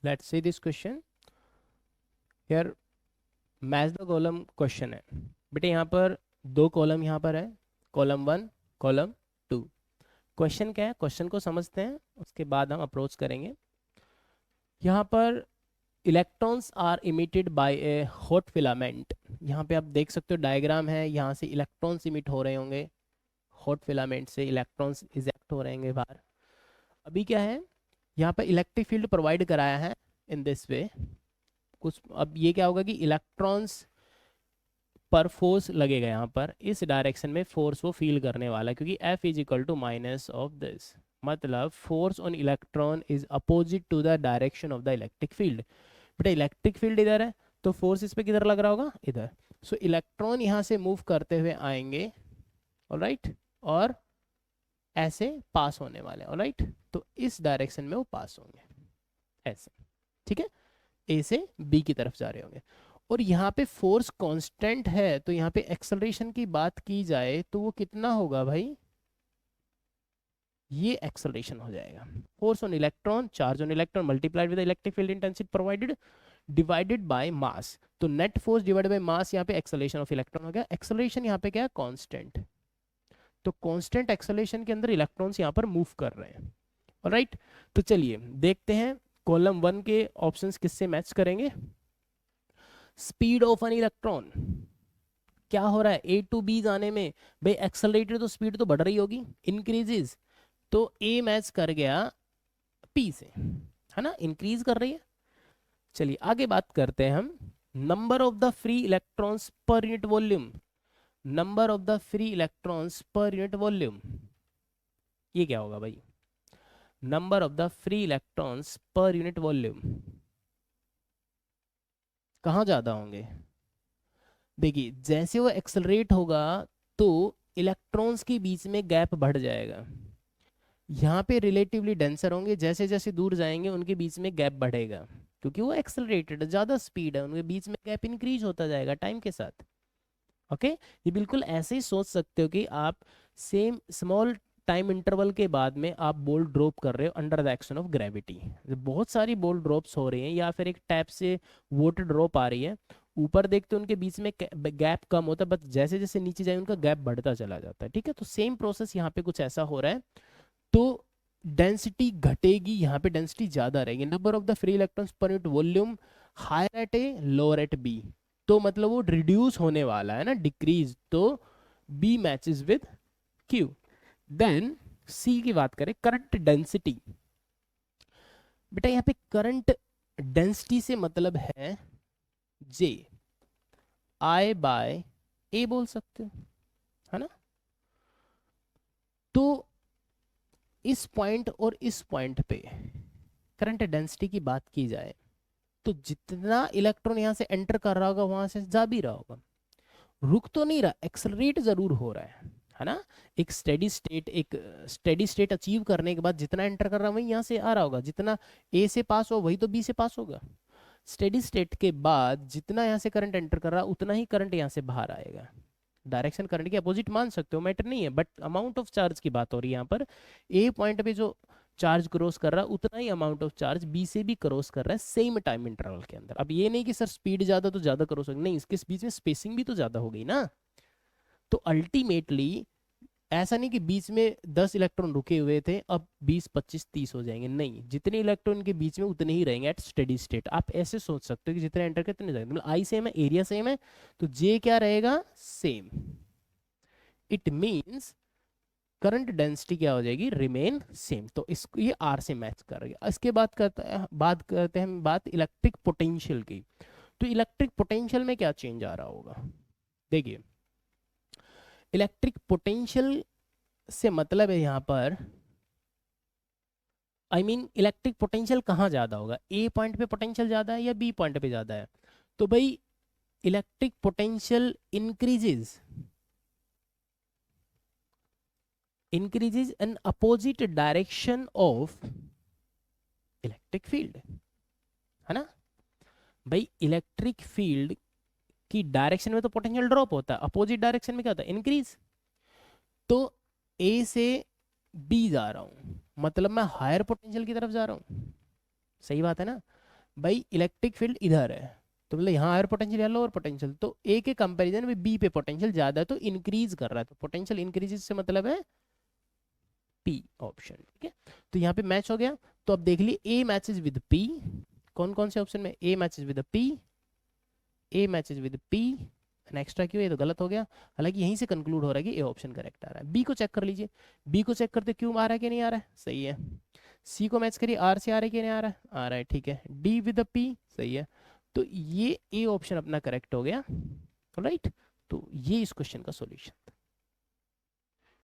Let's see this question here, match the column question है। बेटे यहाँ पर दो कॉलम यहाँ पर है, कॉलम 1, कॉलम 2। क्वेश्चन क्या है, क्वेश्चन को समझते हैं उसके बाद हम अप्रोच करेंगे। यहाँ पर electrons are emitted by a hot filament. यहाँ पे आप देख सकते हो डायग्राम है, यहाँ से इलेक्ट्रॉन्स इमिट हो रहे होंगे, हॉट फिलामेंट से इलेक्ट्रॉन्स इजेक्ट हो रहे होंगे बाहर। अभी क्या है, यहाँ पर इलेक्ट्रिक फील्ड प्रोवाइड कराया है इन दिस वे कुछ। अब ये क्या होगा कि इलेक्ट्रॉन्स पर फोर्स लगेगा, यहाँ पर इस डायरेक्शन में फोर्स वो फील करने वाला है, क्योंकि F is equal to minus of this, मतलब force on electron is opposite to the direction of the electric field. बेटा इलेक्ट्रिक फील्ड इधर है तो फोर्स इस पे किधर लग रहा होगा, इधर। सो इलेक्ट्रॉन यहाँ से मूव करते हुए आएंगे, ऑलराइट, और ऐसे पास होने वाले, ऑलराइट। तो इस डायरेक्शन में वो पास होंगे ऐसे, ठीक है, ए से बी की तरफ जा रहे होंगे। और यहाँ पे फोर्स कांस्टेंट है, तो यहाँ पे एक्सेलरेशन की बात की जाए तो वो कितना होगा भाई, ये एक्सेलरेशन हो जाएगा। Force on electron, charge on electron multiplied with electric field intensity provided divided by mass. तो net force divided by mass, यहाँ पे एक्सेलरेशन ऑफ इलेक्ट्रॉन हो गया। एक्सेलरेशन यहाँ पे क्या है, कांस्टेंट। तो कांस्टेंट एक्सेलरेशन के अंदर इलेक्ट्रॉन्स यहाँ पर मूव कर रहे हैं, ऑलराइट। तो चलिए देखते हैं कॉलम 1 के ऑप्शंस किससे मैच करेंगे। स्पीड ऑफ एन इलेक्ट्रॉन, क्या हो रहा है ए टू बी जाने में, भाई एक्सेलरेटेड तो स्पीड तो बढ़ रही होगी, इंक्रीजेस, तो ए मैच कर गया पी से, है ना, इंक्रीज कर रही है। चलिए आगे बात करते हैं हम, number of the free electrons per unit volume. Number of the free electrons per unit volume, ये क्या होगा भाई, number of the free electrons per unit volume कहाँ ज्यादा होंगे। देखिए जैसे वो एक्सेलरेट होगा तो इलेक्ट्रॉन्स के बीच में गैप बढ़ जाएगा, यहाँ पे रिलेटिवली डेंसर होंगे, जैसे जैसे दूर जाएंगे उनके बीच में गैप बढ़ेगा, क्योंकि वो एक्सेलरेटेड ज़्यादा स्पीड है, उनके बीच में गैप इंक्रीज होता जाएगा टाइम के साथ। ओके, ये बिल्कुल ऐसे ही सोच सकते हो कि आप सेम स्मॉल टाइम इंटरवल के बाद में आप बॉल ड्रॉप कर रहे हो under the action of gravity. बहुत सारी बॉल ड्रॉप्स हो रही हैं, या फिर एक टैप से वाटर ड्रॉप आ रही है, ऊपर देखते हो उनके बीच में गैप कम होता है, बट जैसे जैसे नीचे जाए उनका गैप बढ़ता चला जाता है, ठीक है। तो सेम प्रोसेस यहाँ पे कुछ ऐसा हो रहा है। तो डेंसिटी घटेगी, यहाँ पे डेंसिटी ज्यादा रहेगी, number of the free electrons per unit volume higher at A lower at B, तो मतलब वो रिड्यूस होने वाला है ना, डिक्रीज, तो B matches with Q. Then C की बात करें, करंट डेंसिटी। बेटा यहाँ पे करंट डेंसिटी से मतलब है जे, आई बाय ए बोल सकते हो, है ना। तो इस पॉइंट और इस पॉइंट पे करंट डेंसिटी की बात की जाए तो जितना इलेक्ट्रॉन यहां से एंटर कर रहा होगा वहां से जा भी रहा होगा, रुक तो नहीं रहा, एक्सेलरेट जरूर हो रहा है ना। एक स्टेडी स्टेट अचीव करने के बाद जितना एंटर कर रहा है वही यहाँ से आ रहा होगा, जितना ए से पास हो वही तो बी से पास होगा। स्टेडी स्टेट के बाद जितना यहाँ से करंट एंटर कर रहा है उतना ही करंट यहाँ से बाहर आएगा। डायरेक्शन करंट के अपोजिट मान सकते हो, मैटर नहीं है, बट अमाउंट ऑफ चार्ज की बात हो रही है यहाँ पर। ए पॉइंट पे जो चार्ज क्रॉस कर रहा है उतना ही अमाउंट ऑफ चार्ज बी से भी क्रॉस कर रहा है सेम टाइम इंटरवल के अंदर। अब ये नहीं कि सर स्पीड ज्यादा तो ज्यादा क्रॉस होगी, नहीं, इसके बीच में स्पेसिंग भी तो ज्यादा हो गई ना। तो अल्टीमेटली ऐसा नहीं कि बीच में 10 इलेक्ट्रॉन रुके हुए थे अब 20 25 30 हो जाएंगे, नहीं, जितने इलेक्ट्रॉन के बीच में उतने ही रहेंगे एट स्टेडी स्टेट। आप ऐसे सोच सकते हो कि जितने एंटर करते उतने जाएंगे, मतलब आई सेम है, एरिया सेम है, तो जे क्या रहेगा, same. It means current density क्या हो जाएगी, रिमेन सेम। तो इसको ये आर से मैच करेगा। इसके बाद करते हैं हम बात इलेक्ट्रिक पोटेंशियल की। तो इलेक्ट्रिक पोटेंशियल में क्या चेंज आ रहा होगा, देखिए इलेक्ट्रिक पोटेंशियल से मतलब है यहाँ पर, आई मीन इलेक्ट्रिक पोटेंशियल कहाँ ज्यादा होगा, ए पॉइंट पे पोटेंशियल ज्यादा है या बी पॉइंट पे ज्यादा है। तो भाई electric potential increases an opposite direction of electric field, है ना। भाई इलेक्ट्रिक फील्ड की डायरेक्शन में तो पोटेंशियल ड्रॉप होता है, अपोजिट डायरेक्शन में क्या होता है, इंक्रीज। तो ए से बी जा रहा हूं मतलब मैं हायर पोटेंशियल की तरफ जा रहा हूं, सही बात है ना। भाई इलेक्ट्रिक फील्ड इधर है, तो मतलब यहाँ हायर पोटेंशियल या लोअर पोटेंशियल, तो ए के कंपैरिजन में बी पे पोटेंशियल ज्यादा है तो इंक्रीज कर रहा है, तो पोटेंशियल इंक्रीज से मतलब है पी ऑप्शन, ठीक है। तो यहाँ पे मैच हो गया। तो अब देख लिए ए मैचेस विद पी, कौन कौन से ऑप्शन में A matches with P, A matches with P, extra क्यों, ये तो गलत हो गया। हालांकि यहीं से कंक्लूड हो रहा है कि ए ऑप्शन करेक्ट आ रहा है। बी को चेक कर लीजिए, बी को चेक करते क्यों आ रहा है कि नहीं आ रहा है, सही है। सी को मैच करिए, आर से आ रहा है कि नहीं आ रहा है, आ रहा है, ठीक है। डी विद पी, सही है। तो ये ए ऑप्शन अपना करेक्ट हो गया, राइट। तो ये इस क्वेश्चन का सॉल्यूशन था।